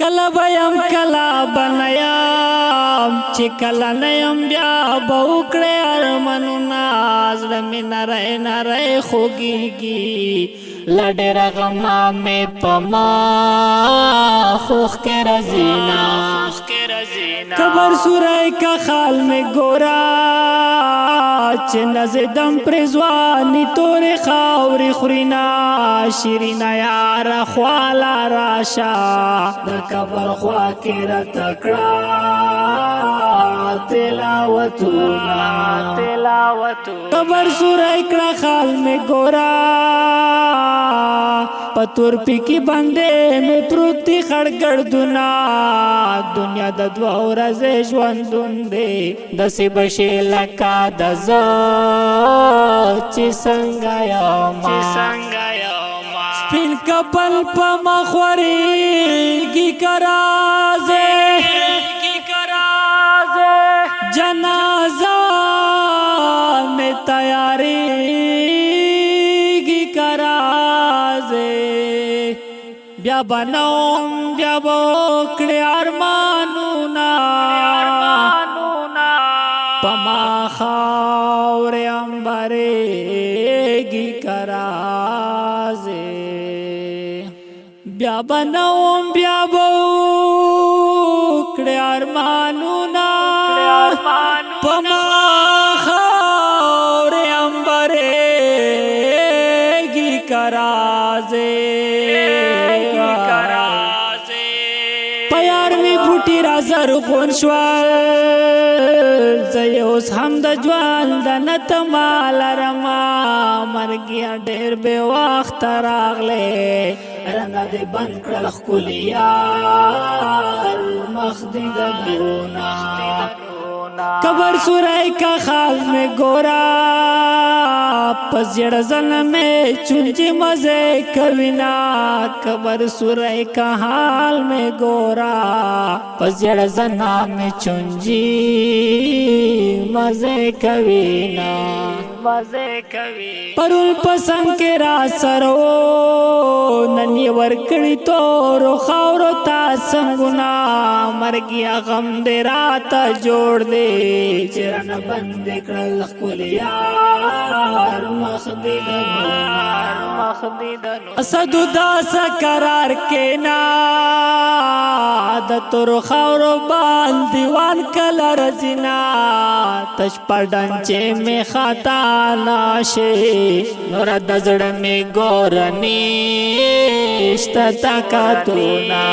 کلا بیم کلا بنیم چی کلا نیم بیا بوکڑے ارمنونا زړه می نری نری خوږیږي لډیر غما می پما خوخ کے رزینا کبر سورائی کا خال میں گورا چنز دم پرزوانی توری خاوری خورینا شیرینا یار خوالا راشا در کبر خوا کی رتکڑا تلاوتونا کبر سورائی کا خال میں گورا پتور پی کی بندے میں پروتی خڑگردونا دنیا د دوه ورځې ژوندون دی داسې بشي لکه د زه چې څنګه یمه سپین کپل په مخ ورېږي که رازې جنازه مې تیارېږي که رازې بیا بنوم بیا بوکړې ارمانونا پما خاورې امبرېږي که رازې بیا بنوم بیا بوکړې ارمانونا پما خاورې امبرېږي که رازې پیار می بوټی را زرغون شول زه اوس هم د ژوند نه تمه لرمه مرګیه ډېر بې وخته راغلی رڼا دې بند کړل ښکلي یار مخ دې د ګرونا کبر سورائی کا خال میں گورا پس جڑ زن میں چونجی مزے کوینا کبر سورائی کا حال میں گورا پس جڑ زن میں چونجی مزے کوینا پرول پسند کے را سرو ننی ورکڑی تو خاورو تا سنگونا مرگیا غم دے رات جوڑ دے چرن بند کړل ښکلي یار مخ دې دنو اسد داسه قرار کېنا د تور خاورو باندې دیوان کله رزینا تش پړډنچې مې خطا ناشې نور د زړه مې ګورنی شته طاقتونه